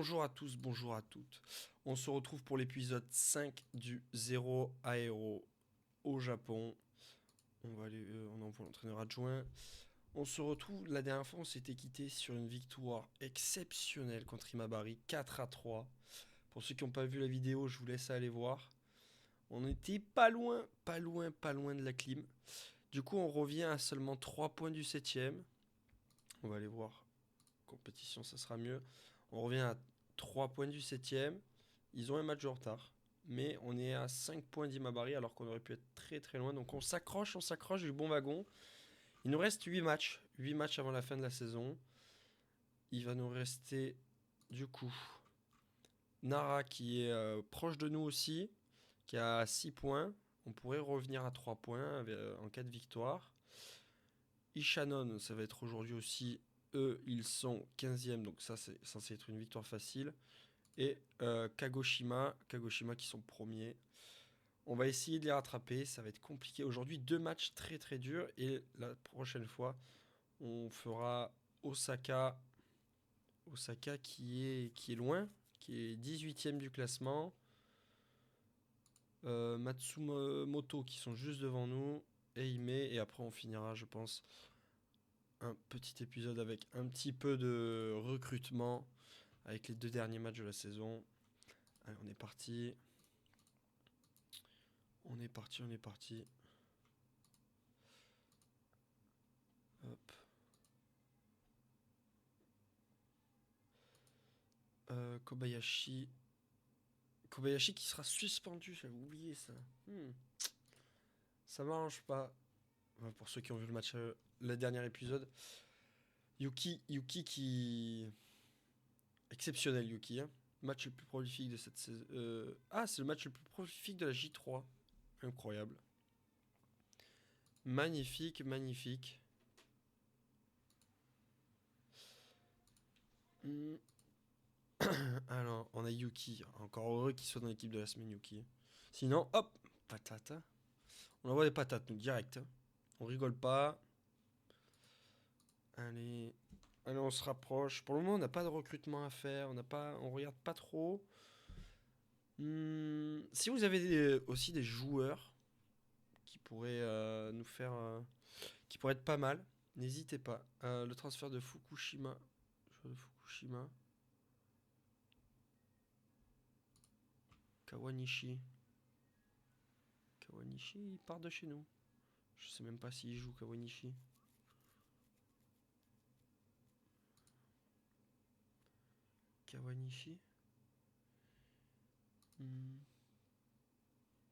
Bonjour à tous, bonjour à toutes. On se retrouve pour l'épisode 5 du Zero Aero au Japon. On envoie l'entraîneur adjoint. On se retrouve, la dernière fois on s'était quitté sur une victoire exceptionnelle contre Imabari, 4-3. Pour ceux qui n'ont pas vu la vidéo, je vous laisse aller voir. On était pas loin, pas loin, pas loin de la clim. Du coup on revient à seulement 3 points du 7ème. On va aller voir. Compétition, ça sera mieux. On revient à 3 points du 7ème. Ils ont un match de retard. Mais on est à 5 points d'Imabari alors qu'on aurait pu être très très loin. Donc on s'accroche du bon wagon. Il nous reste 8 matchs. 8 matchs avant la fin de la saison. Il va nous rester du coup Nara qui est proche de nous aussi. Qui a 6 points. On pourrait revenir à 3 points en cas de victoire. Ishanon, ça va être aujourd'hui aussi. Eux, ils sont 15e. Donc ça, c'est censé être une victoire facile. Et Kagoshima qui sont premiers. On va essayer de les rattraper, ça va être compliqué. Aujourd'hui, 2 matchs très très durs et la prochaine fois, on fera Osaka. Osaka qui est loin, qui est 18ème du classement. Matsumoto qui sont juste devant nous. Eime, et après on finira, je pense, un petit épisode avec un petit peu de recrutement avec les 2 derniers matchs de la saison. Allez, on est parti. On est parti. Hop. Kobayashi. Kobayashi qui sera suspendu, j'avais oublié ça. Ça m'arrange pas. Enfin, pour ceux qui ont vu le match, le dernier épisode. Yuki qui. Exceptionnel, Yuki. Hein. Match le plus prolifique de cette saison. Ah, c'est le match le plus prolifique de la J3. Incroyable. Magnifique, magnifique. Alors, on a Yuki. Encore heureux qu'il soit dans l'équipe de la semaine, Yuki. Sinon, hop, patate. On envoie des patates, nous, direct. Hein. On rigole pas. Allez, on se rapproche. Pour le moment, on n'a pas de recrutement à faire. On regarde pas trop. Si vous avez aussi des joueurs qui pourraient nous faire, qui pourraient être pas mal, n'hésitez pas. Le transfert de Fukushima, joueur de Fukushima, Kawanishi. Kawanishi, il part de chez nous. Je sais même pas s'il joue Kawanishi. Kawanishi.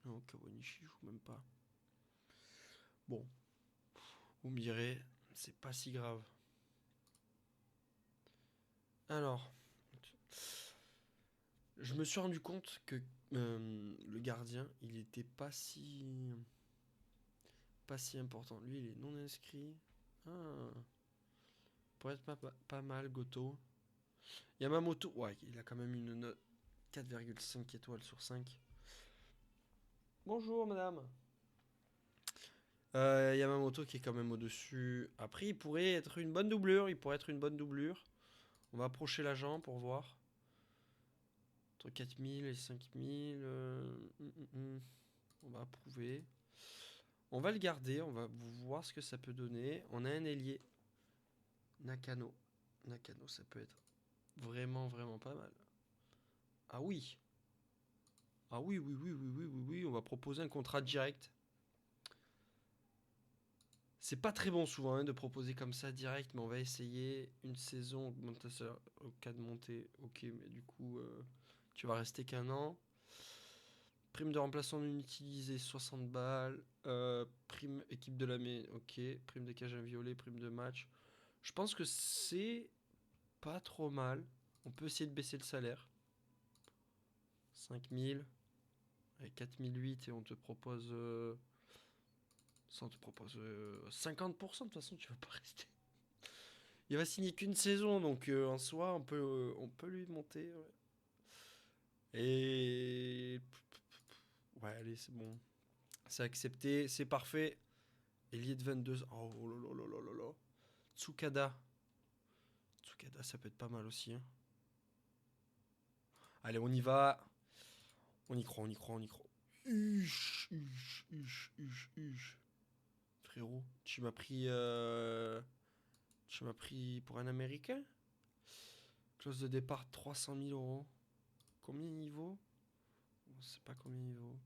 Non, Kawanishi joue même pas. Bon, vous me direz, c'est pas si grave. Alors, je me suis rendu compte que le gardien, il était pas si important. Lui, il est non inscrit. Ah, pourrait être pas mal, Goto. Yamamoto, ouais, il a quand même une note 4,5 étoiles sur 5. Bonjour, madame. Yamamoto qui est quand même au-dessus. Après, il pourrait être une bonne doublure. On va approcher l'agent pour voir. Entre 4000 et 5000. On va approuver. On va le garder. On va voir ce que ça peut donner. On a un ailier. Nakano. Nakano, ça peut être vraiment, vraiment pas mal. Ah oui. Ah oui, oui, oui, oui, oui, oui, oui. On va proposer un contrat direct. C'est pas très bon souvent hein, de proposer comme ça direct, mais on va essayer une saison augmentation au cas de montée. Ok, mais du coup, tu vas rester qu'un an. Prime de remplaçant non utilisé, 60 balles. Prime équipe de l'année, ok. Prime de cage inviolée, prime de match. Je pense que c'est pas trop mal. On peut essayer de baisser le salaire. 5000. Avec 4008 et on te propose... ça, on te propose 50%. De toute façon, tu vas pas rester. Il va signer qu'une saison, donc en soi, on peut lui monter. Ouais. Et. Ouais, allez, c'est bon. C'est accepté, c'est parfait. Ailier de 22. Oh là là là là là là. Tsukada. Tsukada, ça peut être pas mal aussi. Hein. Allez, on y va. On y croit, on y croit, on y croit. Huche, huche, huche, huche, huche. Frérot, tu m'as pris... Tu m'as pris pour un Américain? Clause de départ 300 000 euros. Combien il vaut? On sait pas combien il vaut.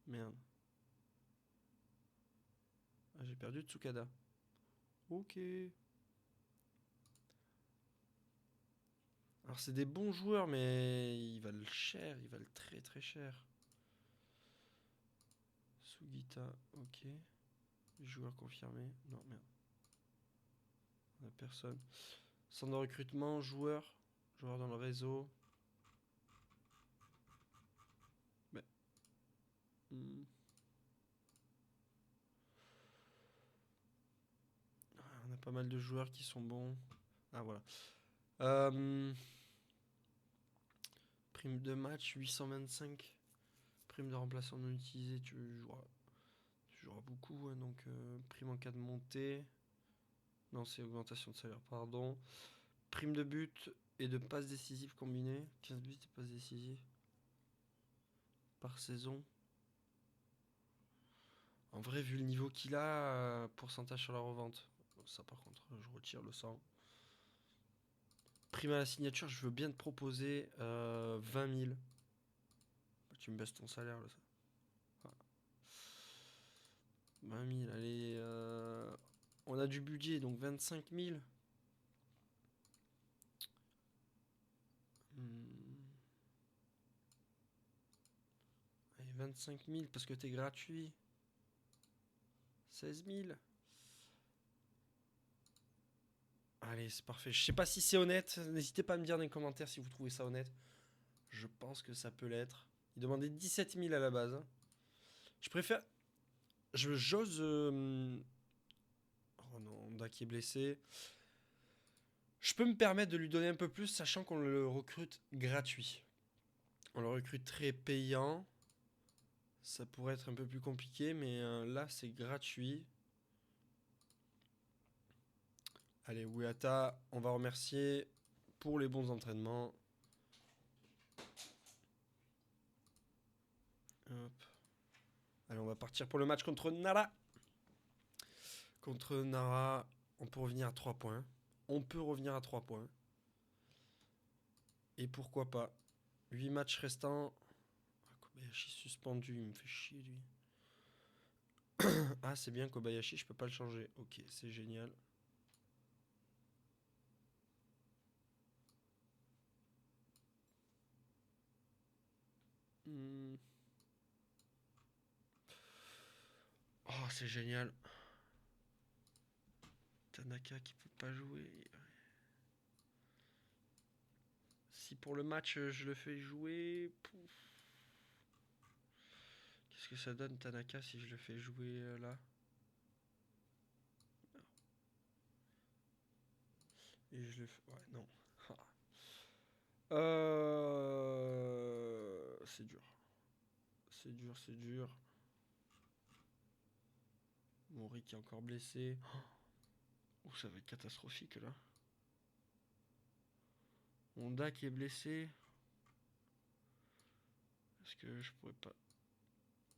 Merde. Ah, j'ai perdu Tsukada. Ok. Alors c'est des bons joueurs, mais ils valent cher, ils valent très très cher. Sugita, ok. Joueur confirmé. Non, merde. On a personne. Centre de recrutement, joueur. Joueur dans le réseau. Mais, on a pas mal de joueurs qui sont bons. Ah voilà. Prime de match 825. Prime de remplaçant non utilisé, tu joueras beaucoup. Hein, donc prime en cas de montée. Non, c'est augmentation de salaire, pardon. Prime de but et de passes décisives combinées. 15 buts et passes décisives par saison. En vrai, vu le niveau qu'il a, pourcentage sur la revente. Ça, par contre, je retire le 100. Prime à la signature, je veux bien te proposer 20 000. Bah, tu me baisses ton salaire, là, ça. Ah. 20 000, allez. On a du budget, donc 25 000. Allez, 25 000 parce que t'es gratuit. 16 000. Allez, c'est parfait. Je sais pas si c'est honnête. N'hésitez pas à me dire dans les commentaires si vous trouvez ça honnête. Je pense que ça peut l'être. Il demandait 17 000 à la base. Hein. Je préfère. J'ose. Oh non, Honda qui est blessé. Je peux me permettre de lui donner un peu plus, sachant qu'on le recrute gratuit. On le recrute très payant. Ça pourrait être un peu plus compliqué, mais là, c'est gratuit. Allez, Ouiata, on va remercier pour les bons entraînements. Hop. Allez, on va partir pour le match contre Nara. Contre Nara, on peut revenir à 3 points. On peut revenir à 3 points. Et pourquoi pas. 8 matchs restants. Kobayashi suspendu, il me fait chier lui. Ah, c'est bien Kobayashi, je peux pas le changer. Ok, c'est génial. Oh, c'est génial. Tanaka qui peut pas jouer. Si pour le match je le fais jouer. Qu'est-ce que ça donne Tanaka si je le fais jouer là? Et je le fais. Ouais, non. C'est dur. C'est dur, c'est dur. Mori qui est encore blessé. Oh, ça va être catastrophique là. Honda qui est blessé. Est-ce que je pourrais pas.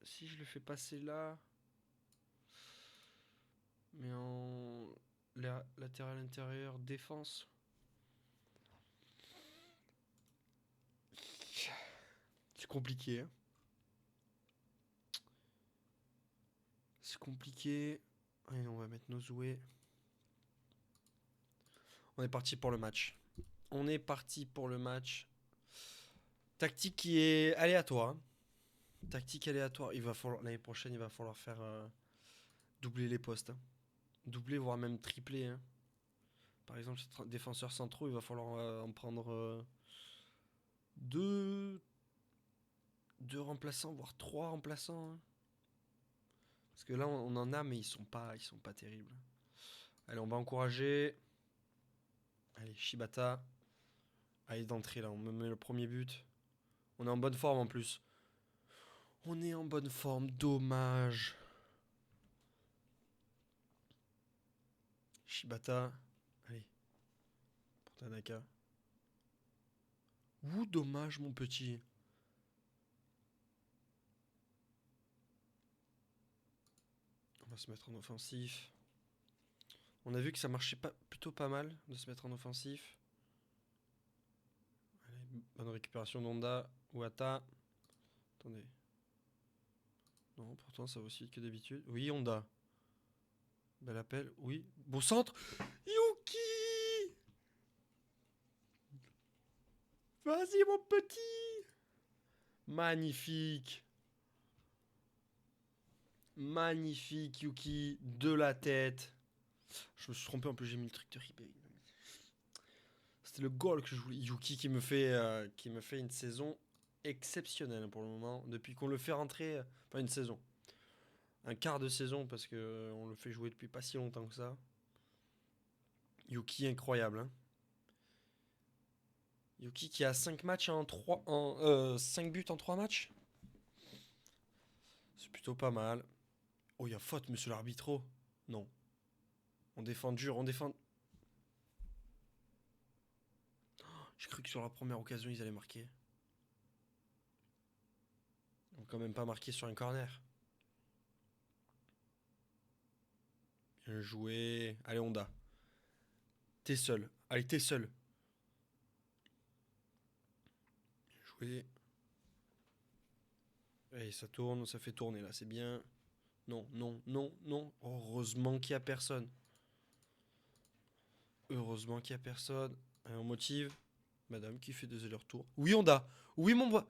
Si je le fais passer là. Mais en latéral intérieur, défense. C'est compliqué. Hein. C'est compliqué. Allez, on va mettre nos jouets. On est parti pour le match. On est parti pour le match. Tactique qui est aléatoire. Tactique aléatoire. Il va falloir l'année prochaine, il va falloir faire doubler les postes. Hein. Doubler, voire même tripler. Hein. Par exemple, défenseurs centraux, il va falloir en prendre deux, deux remplaçants, voire trois remplaçants. Hein. Parce que là, on en a, mais ils sont pas terribles. Allez, on va encourager. Allez, Shibata. Allez, d'entrée là, on me met le premier but. On est en bonne forme en plus. On est en bonne forme, dommage. Shibata. Allez. Pour Tanaka. Ouh, dommage, mon petit. On va se mettre en offensif. On a vu que ça marchait plutôt pas mal de se mettre en offensif. Allez, bonne récupération d'Honda. Wata. Attendez. Non, pourtant ça va aussi vite que d'habitude. Oui, Honda. Bel appel. Oui. Beau centre. Yuki! Vas-y, mon petit! Magnifique. Magnifique, Yuki. De la tête. Je me suis trompé, en plus j'ai mis le truc de Ribéry. C'était le goal que je voulais. Yuki qui me fait une saison exceptionnelle pour le moment. Depuis qu'on le fait rentrer. Enfin, une saison. Un quart de saison parce que on le fait jouer depuis pas si longtemps que ça. Yuki incroyable. Hein. Yuki qui a 5 matchs en 3 5 buts en 3 matchs. C'est plutôt pas mal. Oh, il y a faute, monsieur l'arbitre. Non. On défend dur, on défend. J'ai cru que sur la première occasion, ils allaient marquer. Ils n'ont quand même pas marqué sur un corner. Bien joué. Allez, Honda. T'es seul. Allez, t'es seul. Bien joué. Allez, ça tourne, ça fait tourner là, c'est bien. Non, non, non, non. Heureusement qu'il n'y a personne. Heureusement qu'il n'y a personne. Allez, on motive. Madame qui fait des allers-retours. Oui, Honda. Oui, mon bras.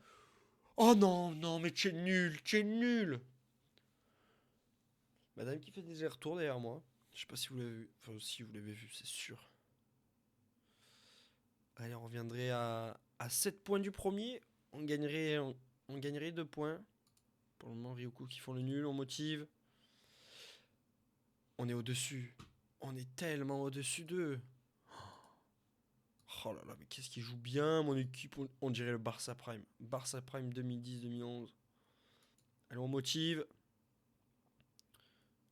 Oh non, non, mais tu es nul, tu es nul. Madame qui fait des allers-retours derrière moi. Je sais pas si vous l'avez vu. Enfin, si vous l'avez vu, c'est sûr. Allez, on reviendrait à 7 points du premier. On gagnerait 2 points. Pour le moment, Ryuku qui font le nul, on motive. On est au-dessus. On est tellement au-dessus d'eux. Oh là là, mais qu'est-ce qu'il joue bien, mon équipe. On dirait le Barça Prime. Barça Prime 2010-2011. Allez, on motive.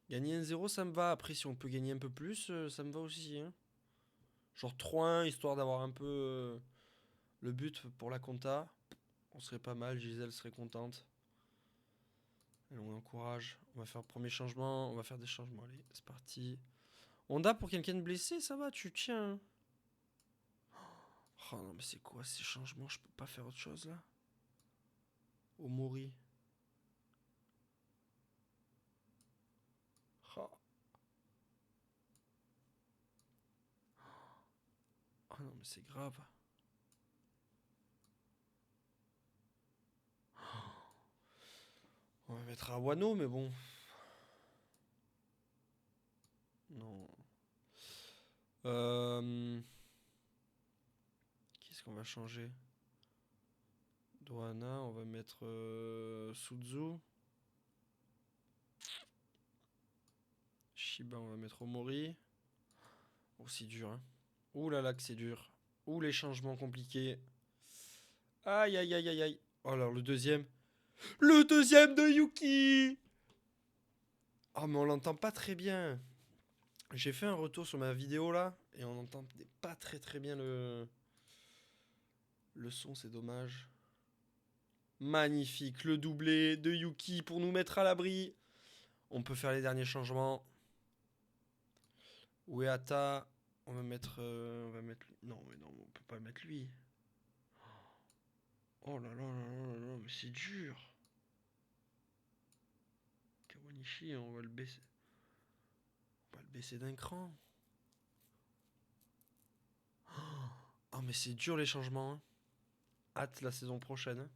Gagner 1-0, ça me va. Après, si on peut gagner un peu plus, ça me va aussi. Hein. Genre 3-1, histoire d'avoir un peu le but pour la compta. On serait pas mal, Gisèle serait contente. Allez, on encourage. On va faire le premier changement. On va faire des changements. Allez, c'est parti. Honda pour quelqu'un de blessé, ça va, tu tiens. Oh non, mais c'est quoi ces changements? Je peux pas faire autre chose là. Omori. Oh. Oh non, mais c'est grave. On va mettre à Wano, mais bon. Non. Qu'est-ce qu'on va changer? Doana, on va mettre Suzu. Shiba, on va mettre Omori. Oh, c'est dur, hein. Ouh là là, que c'est dur. Ouh, les changements compliqués. Aïe, aïe, aïe, aïe, aïe. Oh, alors, le deuxième. Le deuxième de Yuki! Oh, mais on l'entend pas très bien. J'ai fait un retour sur ma vidéo là, et on n'entend pas très très bien le son, c'est dommage. Magnifique, le doublé de Yuki pour nous mettre à l'abri. On peut faire les derniers changements. Ueata, on va mettre lui. Non, mais non, on peut pas mettre lui. Oh là là là là là, mais c'est dur. Kawanishi, on va le baisser. On va le baisser d'un cran. Oh, mais c'est dur les changements. Hein. Hâte la saison prochaine. Hein.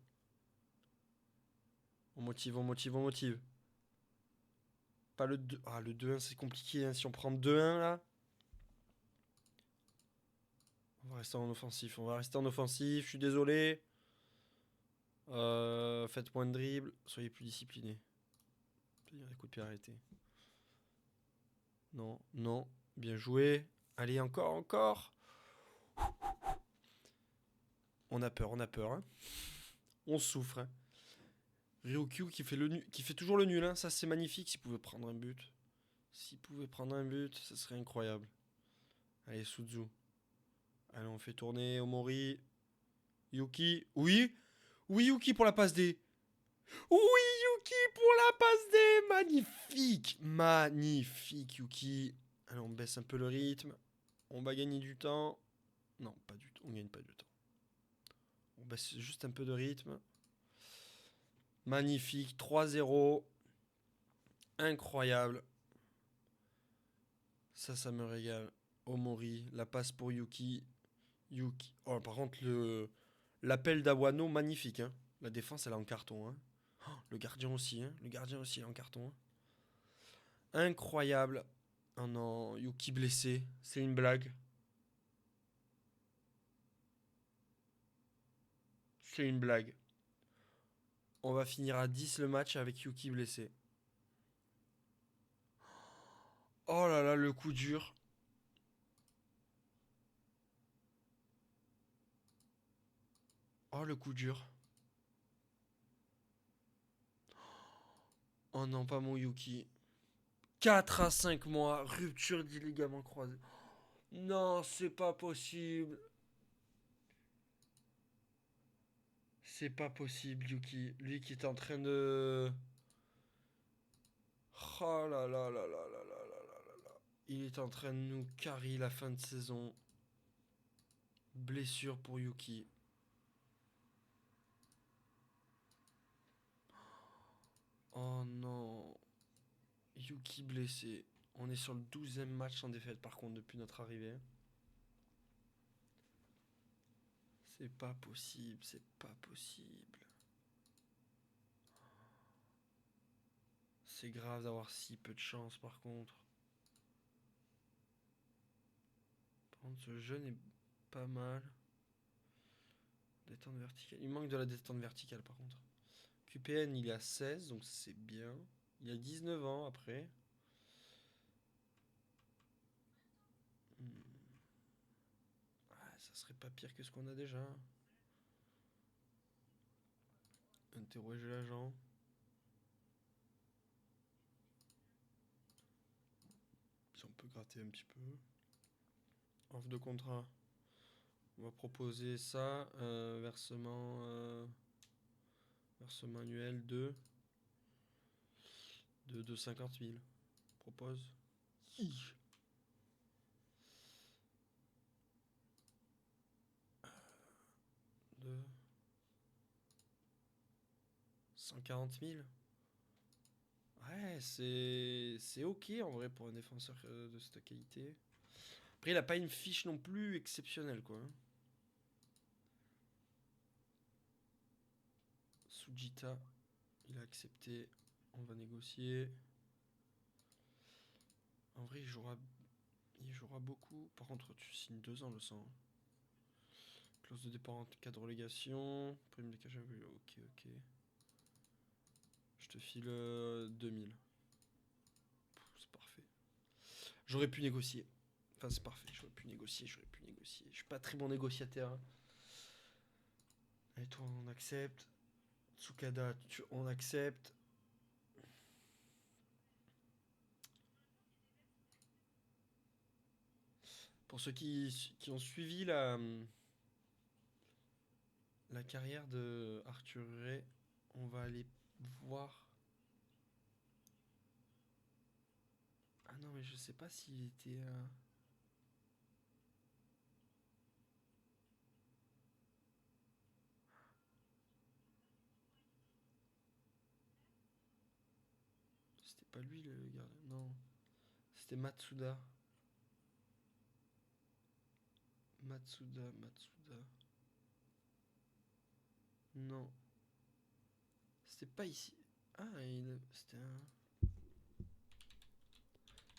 On motive, on motive, on motive. Pas le 2. Ah, le 2-1, c'est compliqué. Hein. Si on prend 2-1 là. On va rester en offensif. On va rester en offensif. Je suis désolé. Faites moins de dribble. Soyez plus disciplinés. C'est-à-dire des coups de pied arrêtés. Non, non. Bien joué. Allez, encore, encore. On a peur, on a peur. Hein. On souffre. Hein. Ryukyu qui fait toujours le nul. Hein. Ça, c'est magnifique s'il pouvait prendre un but. S'il pouvait prendre un but, ça serait incroyable. Allez, Suzu. Allez, on fait tourner Omori. Yuki. Oui. Oui, Yuki pour la passe D. Oui, Yuki pour la passe D. Magnifique. Magnifique, Yuki. Alors, on baisse un peu le rythme. On va gagner du temps. Non, pas du tout. On gagne pas du temps. On baisse juste un peu de rythme. Magnifique. 3-0. Incroyable. Ça me régale. Omori. La passe pour Yuki. Yuki. Oh, par contre, l'appel d'Awano, magnifique. Hein. La défense, elle est en carton. Hein. Oh, le gardien aussi. Hein. Le gardien aussi, il est en carton. Hein. Incroyable. Oh non, Yuki blessé. C'est une blague. C'est une blague. On va finir à 10 le match avec Yuki blessé. Oh là là, le coup dur. Oh, le coup dur. Oh non, pas mon Yuki. 4 à 5 mois, rupture du ligament croisé. Non, c'est pas possible. C'est pas possible, Yuki. Lui qui est en train de... Oh là là là là là là là là là. Il est en train de nous carry la fin de saison. Blessure pour Yuki. Oh non. Yuki blessé. On est sur le 12e match sans défaite par contre depuis notre arrivée. C'est pas possible, c'est pas possible. C'est grave d'avoir si peu de chance par contre. Par contre ce jeune est pas mal. Détente verticale. Il manque de la détente verticale par contre. QPN il a 16 donc c'est bien. Il a 19 ans après. Ah, ça serait pas pire que ce qu'on a déjà. Interroger l'agent. Si on peut gratter un petit peu. Offre de contrat. On va proposer ça. Versement annuel de 50 000. Propose. De 140 000. Ouais, c'est ok en vrai pour un défenseur de cette qualité. Après, il a pas une fiche non plus exceptionnelle, quoi. Sujita, il a accepté. On va négocier. En vrai, il jouera beaucoup. Par contre, tu signes 2 ans, le sang. Clause de départ en cas de relégation. Prime de cash. Ok, ok. Je te file 2000. C'est parfait. J'aurais pu négocier. Enfin, c'est parfait. J'aurais pu négocier. Je suis pas très bon négociateur. Et toi, on accepte. Tsukada, on accepte. Pour ceux qui ont suivi la carrière de Arthur Ray, on va aller voir. Ah non, mais je sais pas s'il était. C'était pas lui le gardien. Non. C'était Matsuda. Matsuda. Non. C'était pas ici. Ah, c'était un.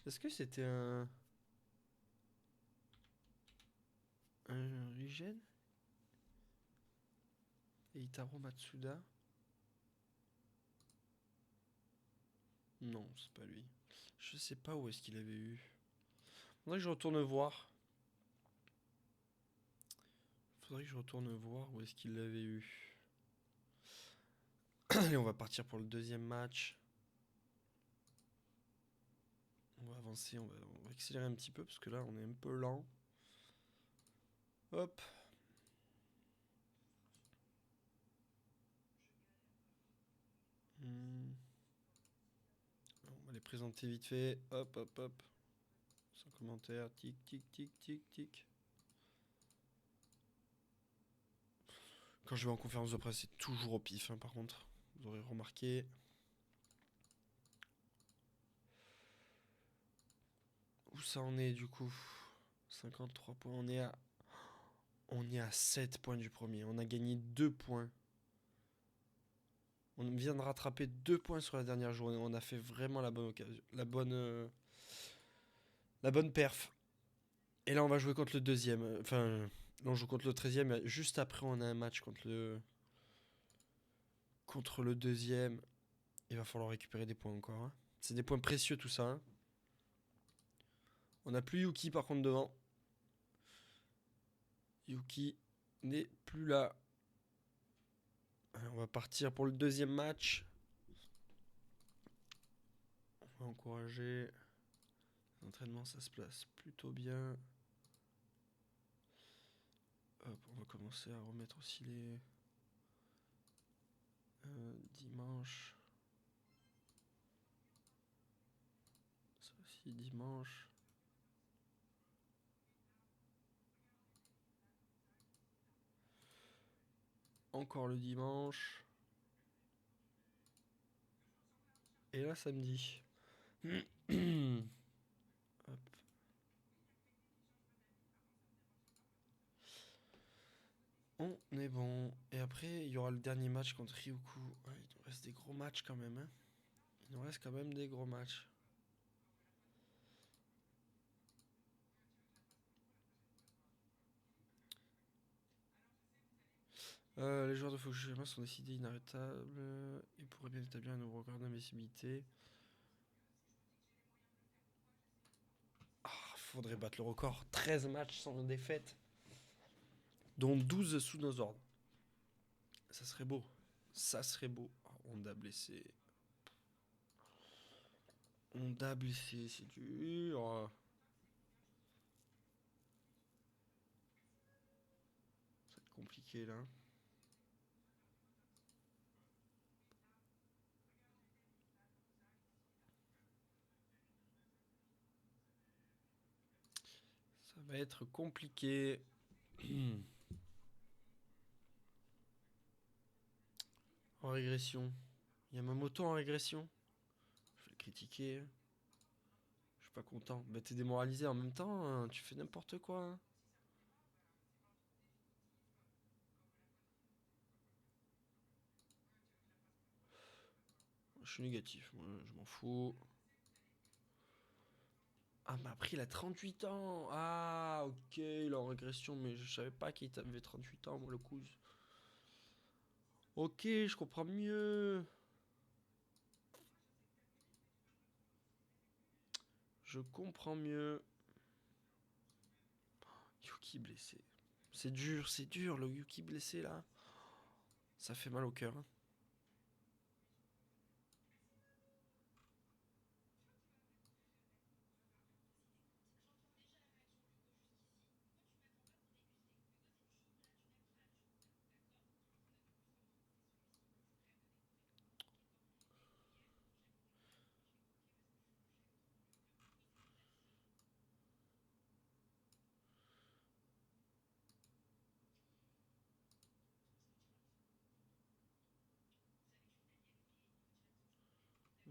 Est-ce que c'était un Rigen et Itaro Matsuda? Non, c'est pas lui. Je sais pas où est-ce qu'il avait eu. Faudrait que je retourne voir. Faudrait que je retourne voir où est-ce qu'il l'avait eu. Allez, on va partir pour le deuxième match. On va avancer, on va accélérer un petit peu parce que là on est un peu lent. Hop. présenter vite fait. Hop, hop, hop. Sans commentaire. Tic, tic, tic, tic, tic. Quand je vais en conférence de presse, c'est toujours au pif, hein, par contre. Vous aurez remarqué. Où ça en est du coup? 53 points. On est à 7 points du premier. On a gagné 2 points. On vient de rattraper 2 points sur la dernière journée. On a fait vraiment la bonne occasion. La bonne perf. Et là, on va jouer contre le deuxième. Enfin, là, on joue contre le 13e. Juste après, on a un match contre le deuxième. Il va falloir récupérer des points encore, hein. C'est des points précieux tout ça, hein. On n'a plus Yuki par contre devant. Yuki n'est plus là. Alors, on va partir pour le deuxième match. On va encourager. L'entraînement, ça se place plutôt bien. Hop, on va commencer à remettre aussi les dimanche. Ça aussi dimanche. Encore le dimanche. Et là samedi. Hop. On est bon. Et après, il y aura le dernier match contre Ryuku. Ouais, il nous reste des gros matchs quand même, hein. Il nous reste quand même des gros matchs. Les joueurs de Fukushima sont décidés inarrêtables et pourraient bien établir un nouveau record d'invincibilité. Ah, faudrait battre le record. 13 matchs sans défaite, dont 12 sous nos ordres. Ça serait beau. Ça serait beau. Ah, Honda blessé. Honda blessé, c'est dur. Ça va être compliqué là. Ça va être compliqué. En régression. Yamamoto en régression. Je vais le critiquer. Je suis pas content. Bah t'es démoralisé en même temps, hein. Tu fais n'importe quoi, hein. Je suis négatif, moi je m'en fous. Ah mais après il a 38 ans. Ah ok, il est en régression, mais je savais pas qu'il avait 38 ans, moi le coup. Ok, je comprends mieux. Je comprends mieux. Yuki blessé. C'est dur le Yuki blessé là. Ça fait mal au cœur, hein.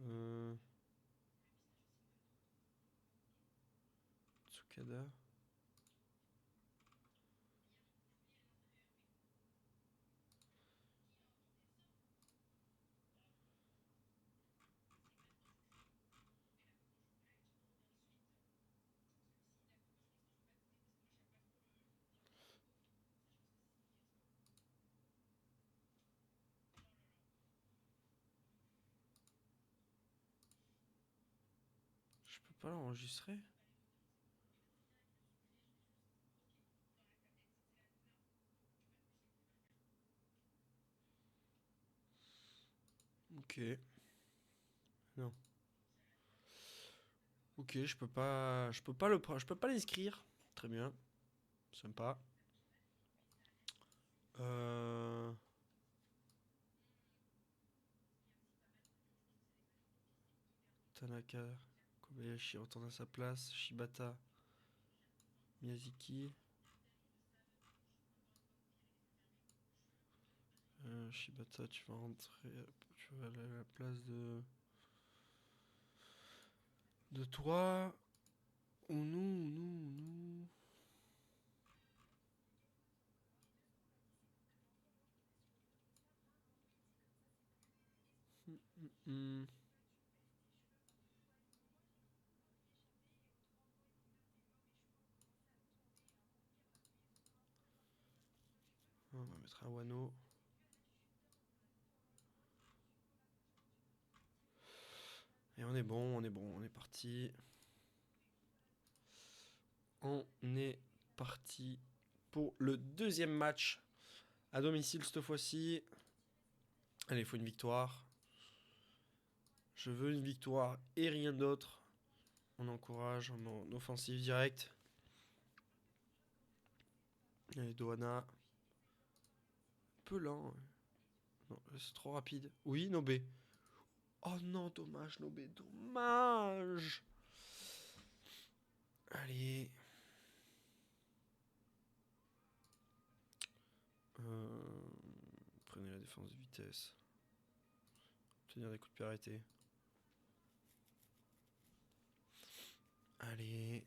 Euh, Tsukada. Je peux pas l'enregistrer. Ok. Non. Ok, je peux pas l'inscrire. Très bien. Sympa. Euh... Tanaka. Kobayashi retourne à sa place. Shibata. Miyazaki. Shibata, tu vas rentrer. Tu vas aller à la place de toi. Ou nous. Hmm. On va mettre un Wano. Et on est bon, on est parti. On est parti pour le deuxième match à domicile cette fois-ci. Allez, il faut une victoire. Je veux une victoire et rien d'autre. On encourage en offensive directe. Allez, Dohana. Un peu lent. Non, c'est trop rapide. Oui, Nobé. Oh non, dommage, Nobé, dommage. Allez. Prenez la défense de vitesse. Obtenir des coups de pied arrêtés. Allez.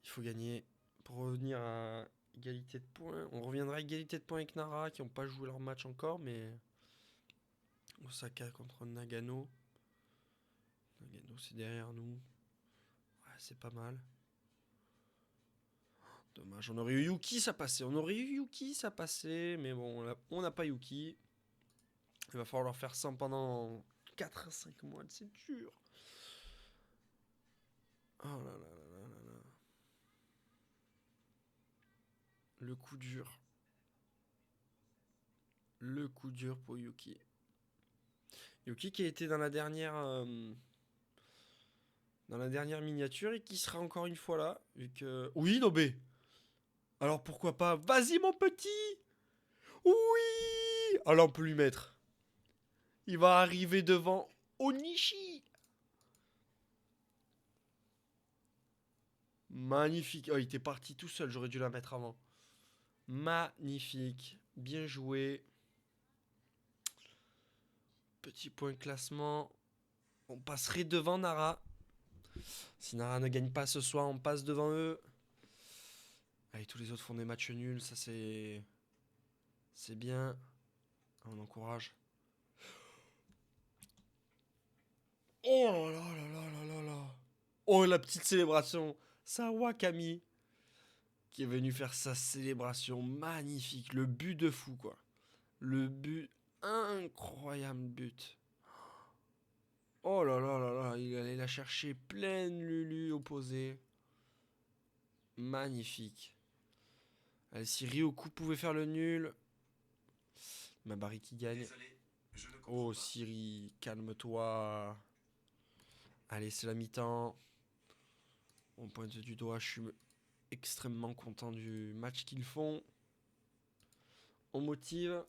Il faut gagner pour revenir à égalité de points. On reviendra à égalité de points avec Nara qui n'ont pas joué leur match encore, mais Osaka contre Nagano. Nagano c'est derrière nous. Ouais, c'est pas mal. Dommage, on aurait eu Yuki, ça passait. Mais bon, on n'a pas Yuki. Il va falloir leur faire ça pendant 4 à 5 mois, c'est dur. Oh là là là là là. Le coup dur. Le coup dur pour Yuki. Yuki qui a été dans la dernière miniature et qui sera encore une fois là. Vu que... Oui, Nobé. Alors pourquoi pas. Vas-y mon petit. Oui. Alors on peut lui mettre. Il va arriver devant Onishi. Magnifique. Oh, il était parti tout seul. J'aurais dû la mettre avant. Magnifique. Bien joué. Petit point classement. On passerait devant Nara. Si Nara ne gagne pas ce soir, on passe devant eux. Allez, tous les autres font des matchs nuls. Ça, c'est bien. On encourage. Oh là là là là là là. Oh, la petite célébration. Sawakami qui est venu faire sa célébration magnifique. Le but de fou, quoi. Le but, incroyable but. Oh là là là là, il allait la chercher pleine Lulu opposée. Magnifique. Allez, si Ryoku pouvait faire le nul. Mabari qui gagne. Oh Siri, calme-toi. Allez, c'est la mi-temps. On pointe du doigt, je suis extrêmement content du match qu'ils font. On motive.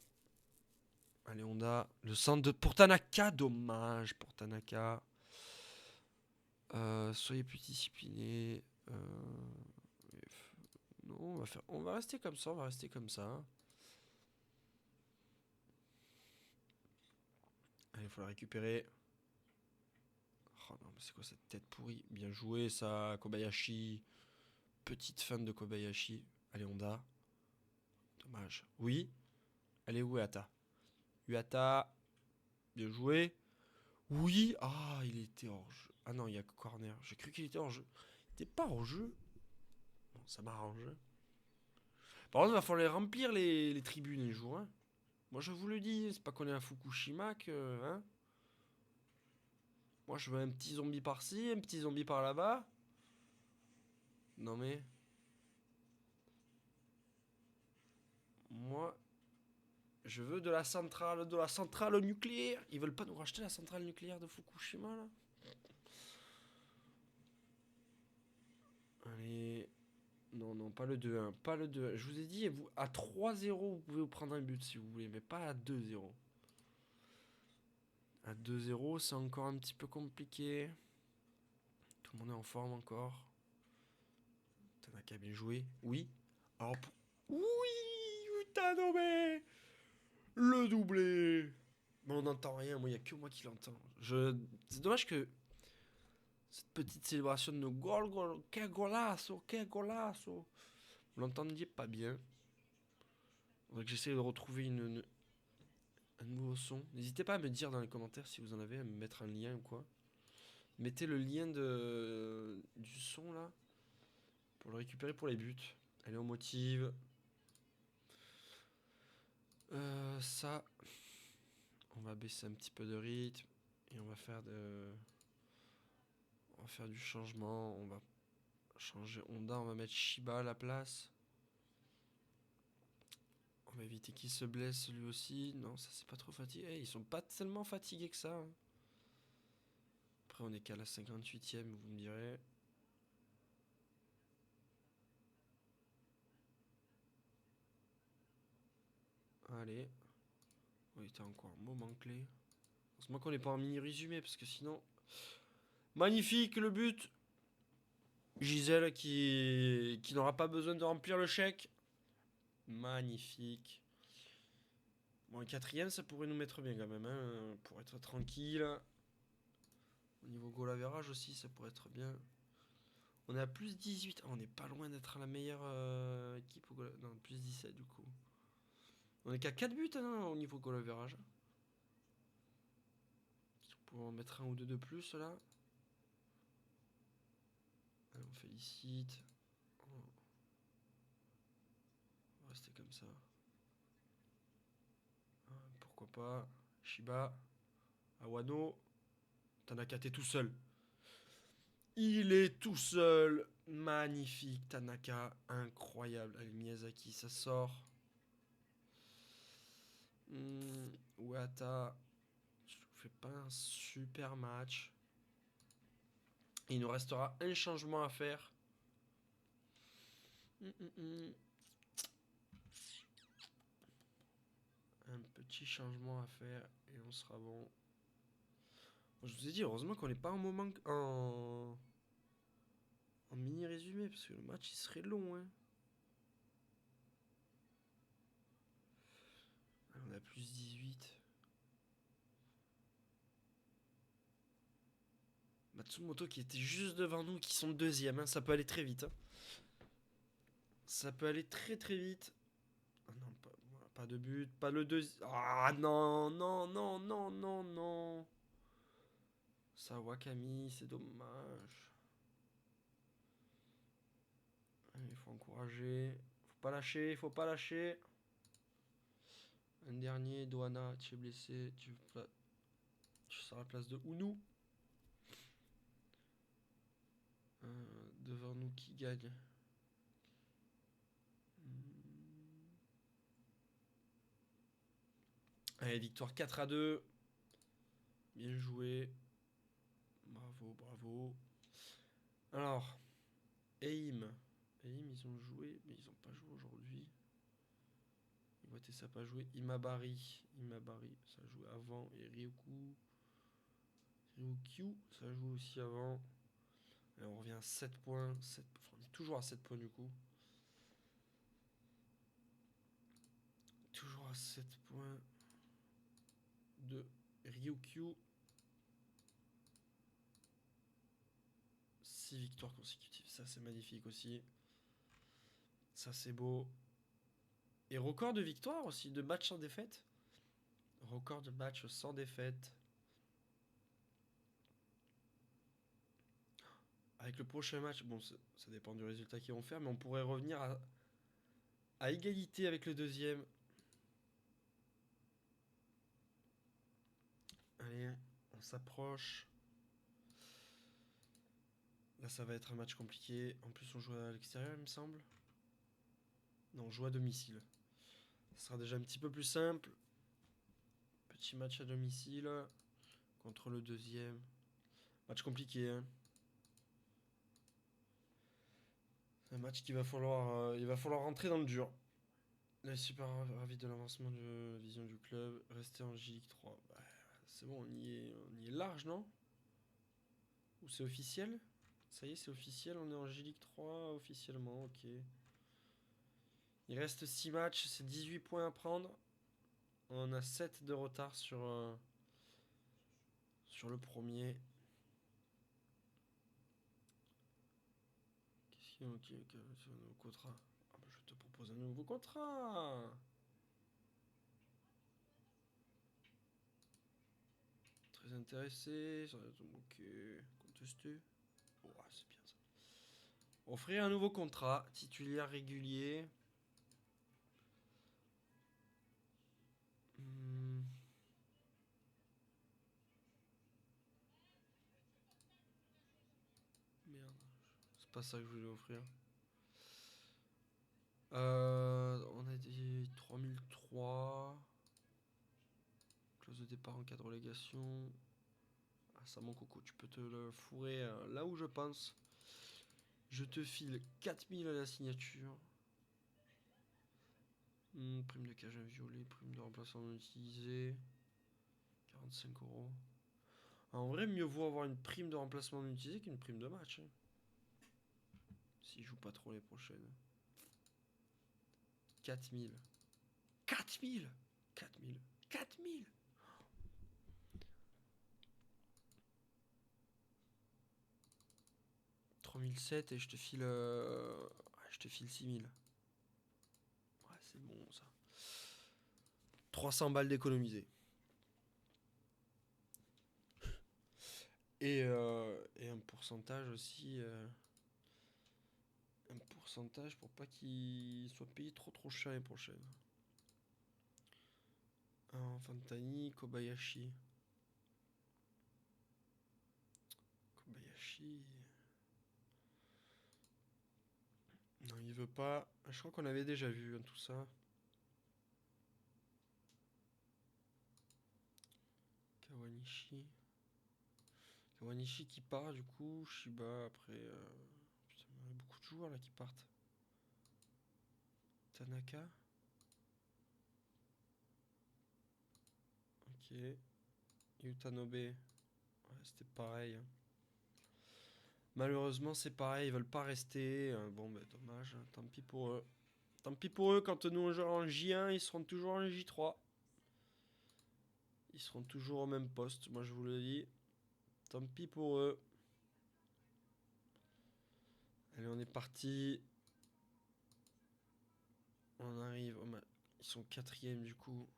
Allez, on a le centre de... Pour Tanaka, dommage pour Tanaka. Soyez plus disciplinés. Non, on va rester comme ça, Allez, il faut la récupérer. Oh non, mais c'est quoi cette tête pourrie? Bien joué, ça, Kobayashi. Petite fin de Kobayashi. Allez, Honda. Dommage. Oui. Allez, Uehata. Uehata. Bien joué. Oui. Ah, il était hors jeu. Ah non, il y a corner. J'ai cru qu'il était hors jeu. Il était pas hors jeu. Bon, ça m'arrange. Par contre, il va falloir remplir les tribunes un jour. Hein. Moi, je vous le dis, c'est pas qu'on est à Fukushima que. Hein. Moi, je veux un petit zombie par-ci, un petit zombie par là-bas. Non mais. Moi, je veux de la centrale nucléaire. Ils veulent pas nous racheter la centrale nucléaire de Fukushima là. Allez. Non, non, pas le 2-1. Pas le 2-1. Je vous ai dit, vous, à 3-0, vous pouvez vous prendre un but si vous voulez, mais pas à 2-0. À 2-0, c'est encore un petit peu compliqué. Tout le monde est en forme encore. Tanaka bien joué. Oui. Alors, oui, putain, non mais... Le doublé. Mais on n'entend rien, moi, il n'y a que moi qui l'entends. C'est dommage que cette petite célébration de nos goals, que golasso, que golasso, vous l'entendiez pas bien. Faudrait que j'essaie de retrouver un nouveau son. N'hésitez pas à me dire dans les commentaires si vous en avez, à me mettre un lien ou quoi. Mettez le lien du son là pour le récupérer pour les buts. Allez, on motive. Ça, on va baisser un petit peu de rythme et on va faire du changement. On va changer Honda, on va mettre Shiba à la place. On va éviter qu'il se blesse lui aussi. Non, ça c'est pas trop fatigué. Hey, ils sont pas tellement fatigués que ça, hein. Après, on est qu'à la 58e, vous me direz. Allez. Oui, t'as encore un moment clé. Heureusement qu'on n'est pas en mini résumé, parce que sinon. Magnifique le but. Gisèle qui n'aura pas besoin de remplir le chèque. Magnifique. Bon, le quatrième, ça pourrait nous mettre bien quand même, hein, pour être tranquille. Au niveau goal average aussi, ça pourrait être bien. On est à plus 18. Oh, on n'est pas loin d'être la meilleure équipe au goal. Non, plus 17 du coup. On est qu'à 4 buts, hein, au niveau goal average. On peut en mettre un ou deux de plus là. Allez, on félicite. On va rester comme ça. Pourquoi pas. Shiba. Awano. Tanaka, t'es tout seul. Il est tout seul. Magnifique. Tanaka, incroyable. Allez, Miyazaki, ça sort. Uata, je vous fais pas un super match. Il nous restera un changement à faire. Un petit changement à faire et on sera bon. Je vous ai dit, heureusement qu'on n'est pas en mini résumé, parce que le match il serait long, hein. On a plus 18. Matsumoto qui était juste devant nous, qui sont deuxième, hein. Ça peut aller très vite, hein. Ça peut aller très très vite. Ah non, pas de but, pas le deuxième. Ah non, non, non, non, non, non. Ça, Wakami, c'est dommage. Il faut encourager. Faut pas lâcher, faut pas lâcher. Un dernier, Doana, tu es blessé. Tu seras à la place de Unou. Devant nous qui gagne. Allez, victoire 4-2. Bien joué. Bravo, bravo. Alors, AIM. AIM, ils ont joué, mais ils n'ont pas joué aujourd'hui. Iwate, ça n'a pas joué. Imabari, ça a joué avant. Et Ryukyu, ça a joué aussi avant. Et on revient à 7 points. On est toujours à 7 points du coup. Toujours à 7 points de Ryukyu. 6 victoires consécutives. Ça, c'est magnifique aussi. Ça, c'est beau. Et record de victoire aussi, de match sans défaite. Record de match sans défaite. Avec le prochain match, bon, ça dépend du résultat qu'ils vont faire, mais on pourrait revenir à égalité avec le deuxième. Allez, on s'approche. Là, ça va être un match compliqué. En plus, on joue à l'extérieur, il me semble. Non, on joue à domicile. Ça sera déjà un petit peu plus simple. Petit match à domicile contre le deuxième. Match compliqué, hein. C'est un match qu'il va falloir, il va falloir rentrer dans le dur. Là, super ravi de l'avancement de la vision du club. Rester en J3. Bah, C'est bon, on y est large, non? Ou c'est officiel? Ça y est, c'est officiel, on est en J-League 3 officiellement, ok. Il reste 6 matchs, c'est 18 points à prendre. On a 7 de retard sur le premier. Qu'est-ce qu'il y a? Ok, c'est un nouveau contrat. Ah bah, je te propose un nouveau contrat. Très intéressé. Ok, contesté. Oh, c'est bien ça. Offrir un nouveau contrat, titulaire régulier. Hmm, merde, c'est pas ça que je voulais offrir. On a dit 3003. Clause de départ en cas de relégation. Ah, ça, mon coco, tu peux te le fourrer là où je pense. Je te file 4000 à la signature. Prime de cage inviolée, prime de remplacement non utilisé. 45 €. En vrai, mieux vaut avoir une prime de remplacement non utilisé qu'une prime de match. Hein. S'il joue pas trop les prochaines. 4000. 4000 4000 4000 3007 et je te file 6000. Ouais, c'est bon ça. 300 balles d'économiser. Et un pourcentage aussi. Un pourcentage pour pas qu'il soit payé trop cher les prochaines. Fantani, Kobayashi. Kobayashi. Non, il veut pas. Je crois qu'on avait déjà vu tout ça. Kawanishi. Kawanishi qui part du coup. Shiba après. Putain, il y a beaucoup de joueurs là qui partent. Tanaka. Ok. Utanobe. Ouais, c'était pareil. Hein. Malheureusement, c'est pareil. Ils veulent pas rester. Bon, bah dommage. Hein, tant pis pour eux. Tant pis pour eux, quand nous on jouera en J1, ils seront toujours en J3. Ils seront toujours au même poste, moi je vous le dis. Tant pis pour eux. Allez, on est parti. On arrive. Ils sont quatrième du coup.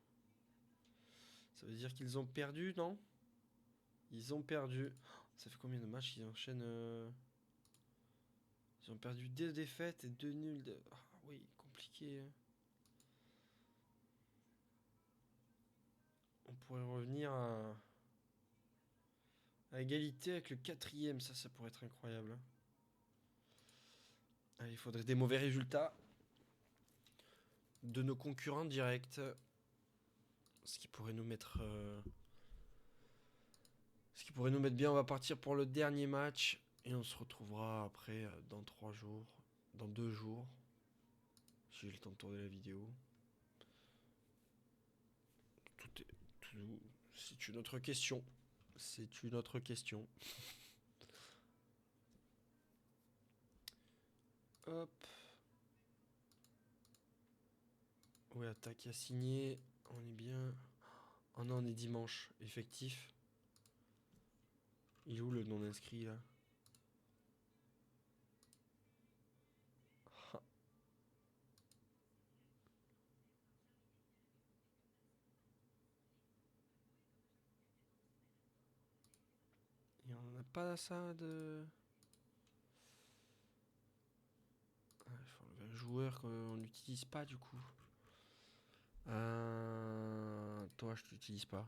Ça veut dire qu'ils ont perdu, non? Ils ont perdu. Ça fait combien de matchs ils enchaînent Ils ont perdu 2 défaites et 2 nuls. Ah oui, compliqué. Hein. On pourrait revenir à égalité avec le quatrième. Ça pourrait être incroyable. Hein. Allez, il faudrait des mauvais résultats de nos concurrents directs. Ce qui pourrait nous mettre. Ce qui pourrait nous mettre bien. On va partir pour le dernier match. Et on se retrouvera après dans 3 jours. Dans 2 jours. Si j'ai le temps de tourner la vidéo. C'est une autre question. C'est une autre question. Hop. Ouais, attaque à signer. On est bien. Oh non, on est dimanche. Effectif. Il est où le non inscrit là? Ah. Et on n'a pas ça de. Ah, il faut enlever un joueur qu'on n'utilise pas du coup. Toi, je t'utilise pas.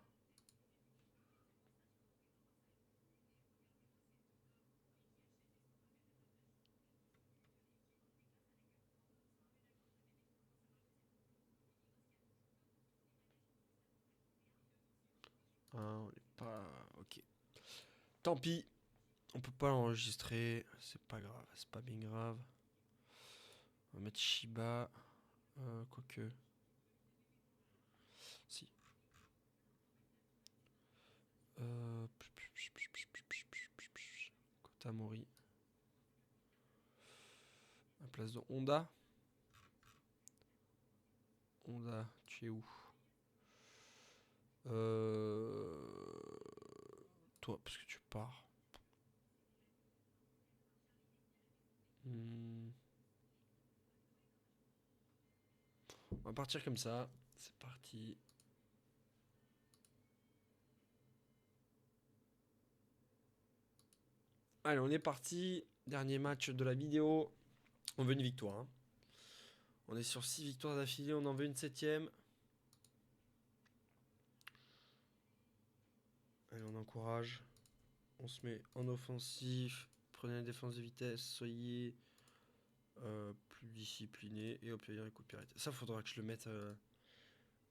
On n'est pas. Ok. Tant pis. On peut pas l'enregistrer. C'est pas grave. C'est pas bien grave. On va mettre Shiba. Quoique. Si. Kotamori. À la place de Honda. Honda, tu es où? Toi, parce que tu pars. On va partir comme ça. C'est parti. Allez, on est parti. Dernier match de la vidéo. On veut une victoire. Hein. On est sur 6 victoires d'affilée. On en veut une 7ème. Allez, on encourage. On se met en offensif. Prenez la défense de vitesse. Soyez plus discipliné. Et hop, il y a un coup de pirate. Ça, faudra que je le mette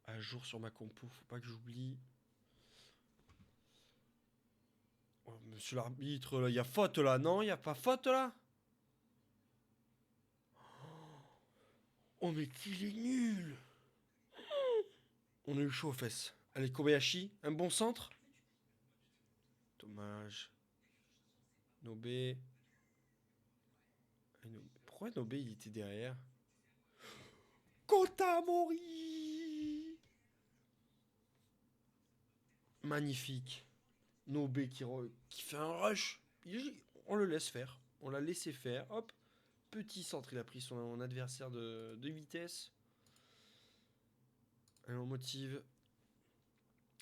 à jour sur ma compo. Faut pas que j'oublie. Oh, monsieur l'arbitre, il y a faute là. Non, il n'y a pas faute là. Oh, mais qu'il est nul. On a eu chaud aux fesses. Allez, Kobayashi, un bon centre. Dommage. Nobé. Pourquoi Nobé il était derrière? Kotamori. Magnifique. Nobé qui fait un rush. On le laisse faire. On l'a laissé faire. Hop. Petit centre. Il a pris son adversaire de vitesse. Allez, on motive.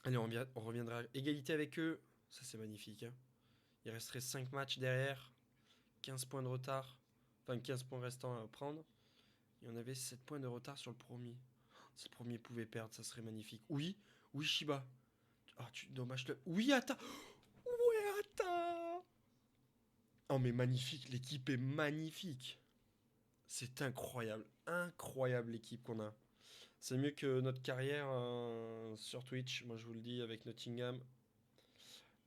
Allez, on reviendra à égalité avec eux. Ça, c'est magnifique. Hein. Il resterait 5 matchs derrière. 15 points de retard. Enfin, 15 points restants à prendre. Et on avait 7 points de retard sur le premier. Si le premier pouvait perdre, ça serait magnifique. Oui, oui, Shiba. Ah, dommage. Oui, Ata. Ouais, Ata. Oh, mais magnifique. L'équipe est magnifique. C'est incroyable. Incroyable l'équipe qu'on a. C'est mieux que notre carrière sur Twitch. Moi, je vous le dis, avec Nottingham.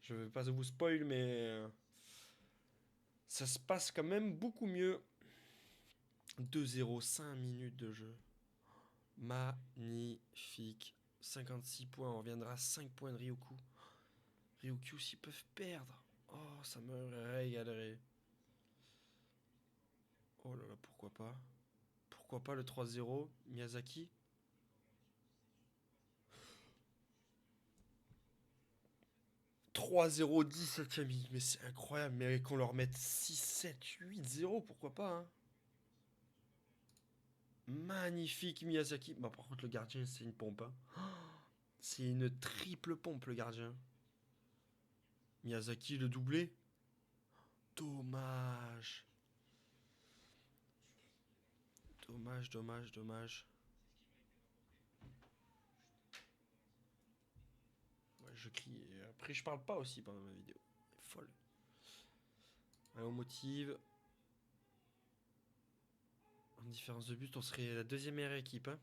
Je ne vais pas vous spoil, mais ça se passe quand même beaucoup mieux. 2-0, 5 minutes de jeu. Magnifique. 56 points, on reviendra à 5 points de Ryukyu. Ryukyu, s'ils peuvent perdre. Oh, ça me régalerait. Oh là là, pourquoi pas. Pourquoi pas le 3-0. Miyazaki. « 3-0, 17ème minute. Mais c'est incroyable. Mais qu'on leur mette 6, 7, 8-0, pourquoi pas. Hein. Magnifique Miyazaki. Bah, par contre, le gardien, c'est une pompe. Hein. C'est une triple pompe, le gardien. Miyazaki, le doublé. Dommage. Dommage, dommage, dommage. Ouais, je crie. Et après, je parle pas aussi pendant ma vidéo. C'est folle. Allez, on motive. En différence de but, on serait la deuxième meilleure équipe. Hein.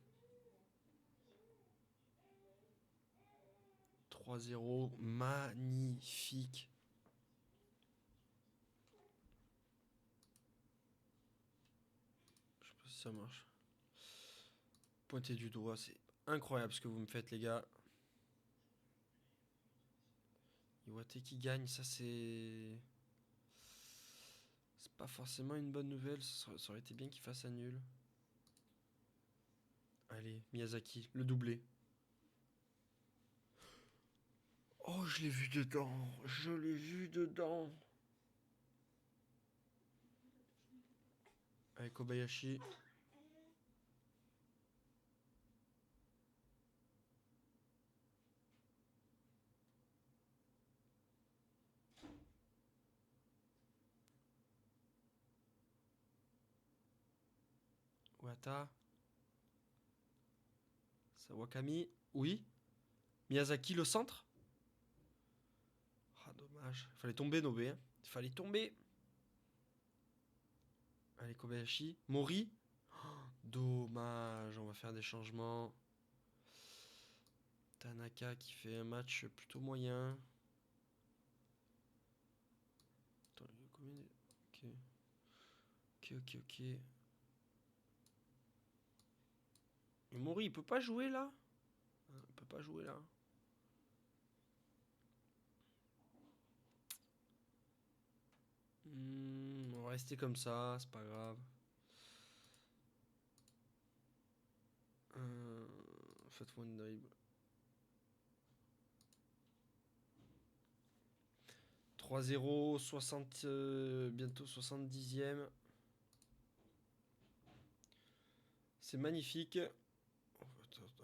3-0. Magnifique. Je sais pas si ça marche. Pointer du doigt, c'est incroyable ce que vous me faites, les gars. Iwate qui gagne, ça c'est. C'est pas forcément une bonne nouvelle. Ça aurait été bien qu'il fasse un nul. Allez, Miyazaki, le doublé. Oh, je l'ai vu dedans. Je l'ai vu dedans. Allez, Kobayashi. Wata. Sawakami. Oui. Miyazaki, le centre. Ah, dommage. Fallait tomber, Nobé. Hein. Fallait tomber. Allez, Kobayashi. Mori. Oh, dommage. On va faire des changements. Tanaka qui fait un match plutôt moyen. Attends, il y a combien de... Ok. Mais Mori, il peut pas jouer là? Il peut pas jouer là. rester comme ça, c'est pas grave. Faites-moi une dribble. 3-0, 60, bientôt 70e. C'est magnifique.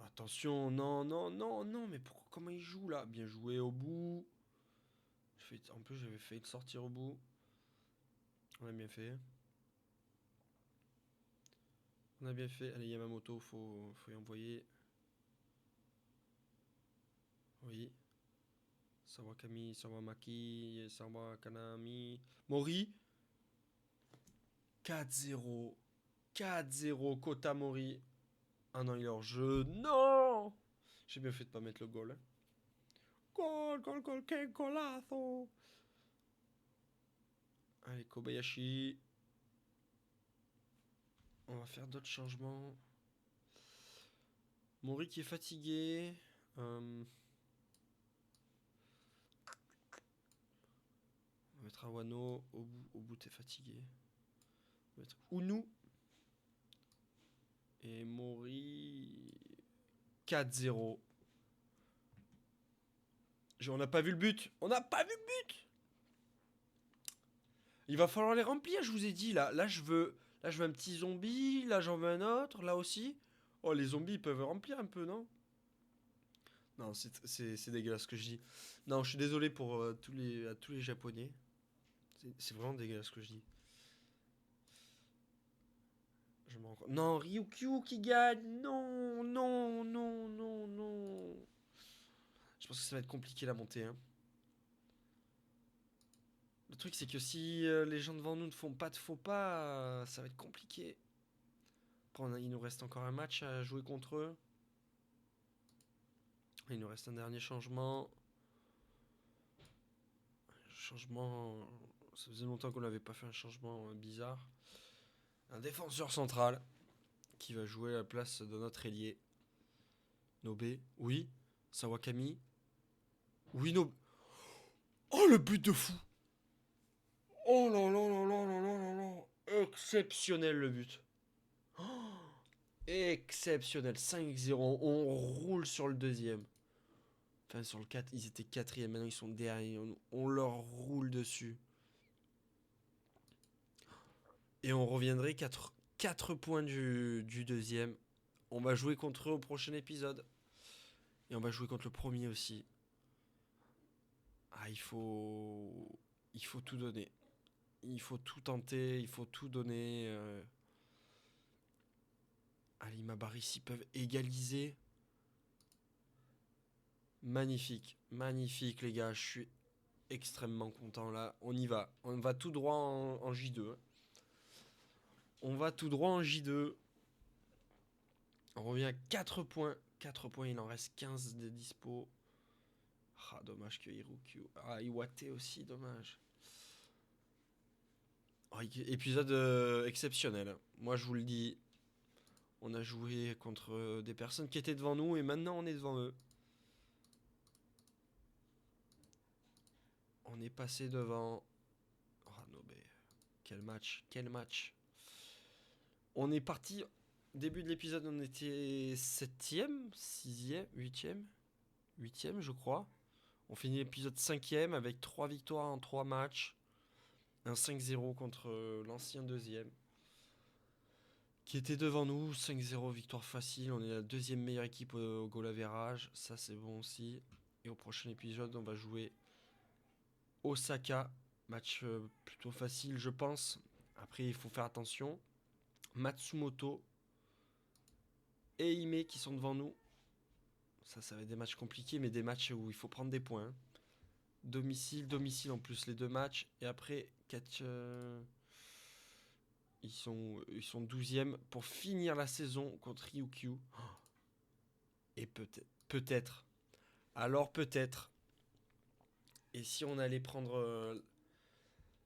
Attention, non, non, non, non, mais comment il joue là? Bien joué au bout. En plus, j'avais failli le sortir au bout. On a bien fait. On a bien fait. Allez, Yamamoto, faut y envoyer. Oui. Sawakami, Sawamaki, Sawakanami. Mori. 4-0. 4-0, Kota Mori. Ah non, il est hors jeu. Non! J'ai bien fait de pas mettre le goal. Hein. Gol, gol, gol, quel golazo! Allez, Kobayashi. On va faire d'autres changements. Mori qui est fatigué. On va mettre Awano. Au bout, t'es fatigué. On va mettre Unu. Et Mori. 4-0. On n'a pas vu le but. On n'a pas vu le but. Il va falloir les remplir, je vous ai dit. Là, je veux un petit zombie. Là, j'en veux un autre. Là aussi. Oh, les zombies, ils peuvent remplir un peu, non? Non, c'est dégueulasse ce que je dis. Non, je suis désolé pour tous les Japonais. C'est vraiment dégueulasse ce que je dis. Je m'en rends... Non, Ryukyu qui gagne. Non, non, non, non, non. Je pense que ça va être compliqué la montée. Hein. Le truc, c'est que si les gens devant nous ne font pas de faux pas, ça va être compliqué. Après, il nous reste encore un match à jouer contre eux. Il nous reste un dernier changement. Changement. Ça faisait longtemps qu'on n'avait pas fait un changement bizarre. Un défenseur central qui va jouer à la place de notre ailier. Nobe. Oui. Sawakami. Oui, Nobe. Oh, le but de fou! Oh là là là là là là là là. Exceptionnel le but. Oh, exceptionnel. 5-0. On roule sur le deuxième. Enfin, sur le 4, ils étaient quatrième. Maintenant, ils sont derrière. On leur roule dessus. Et on reviendrait 4 points du deuxième. On va jouer contre eux au prochain épisode. Et on va jouer contre le premier aussi. Ah, il faut tout donner. Il faut tout tenter. Il faut tout donner. Allez, Mabaris, s'ils peuvent égaliser. Magnifique. Magnifique, les gars. Je suis extrêmement content là. On y va. On va tout droit en J2. On va tout droit en J2. On revient à 4 points. 4 points, il en reste 15 de dispo. Ah, dommage que Hirokyu. Ah, Iwate aussi, dommage. Oh, épisode exceptionnel. Moi, je vous le dis. On a joué contre des personnes qui étaient devant nous et maintenant on est devant eux. On est passé devant. Oh non, mais. Quel match, quel match. On est parti. Début de l'épisode, on était 7ème, 6ème, 8ème. 8ème, je crois. On finit l'épisode 5ème avec 3 victoires en 3 matchs. Un 5-0 contre l'ancien deuxième. Qui était devant nous. 5-0, victoire facile. On est la deuxième meilleure équipe au goal average. Ça, c'est bon aussi. Et au prochain épisode, on va jouer Osaka. Match plutôt facile, je pense. Après, il faut faire attention. Matsumoto et Ime qui sont devant nous. Ça va être des matchs compliqués, mais des matchs où il faut prendre des points. Domicile, domicile en plus, les deux matchs. Et après, catch, ils sont 12e pour finir la saison contre Ryukyu. Et peut-être. Alors peut-être. Et si on allait prendre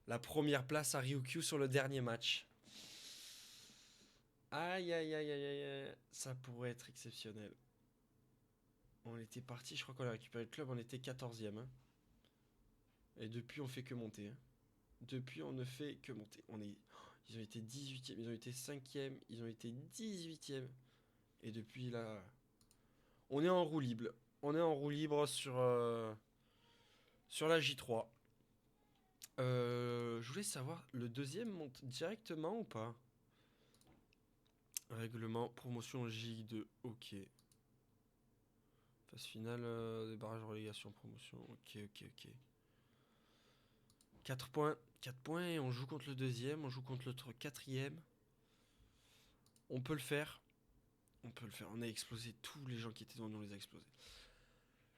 la première place à Ryukyu sur le dernier match. Aïe aïe aïe aïe aïe. Ça pourrait être exceptionnel. On était parti, je crois qu'on a récupéré le club, on était 14e. Hein. Et depuis, on fait que monter. Hein. Depuis, on ne fait que monter. Ils ont été 18e, ils ont été 5e, ils ont été 18e. Et depuis là, on est en roue libre. On est en roue libre sur la J3. Je voulais savoir, le deuxième monte directement ou pas? Règlement, promotion J2, ok. Phase finale, des barrages relégation, promotion, ok. 4 points, 4 points, on joue contre le deuxième, on joue contre le quatrième. On peut le faire. On a explosé tous les gens qui étaient devant nous, on les a explosés.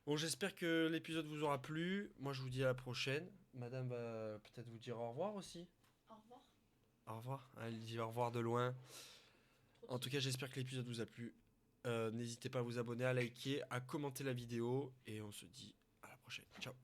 Bon, j'espère que l'épisode vous aura plu. Moi, je vous dis à la prochaine. Madame va peut-être vous dire au revoir aussi. Au revoir. Au revoir. Elle dit au revoir de loin. En tout cas, j'espère que l'épisode vous a plu. N'hésitez pas à vous abonner, à liker, à commenter la vidéo. Et on se dit à la prochaine. Ciao.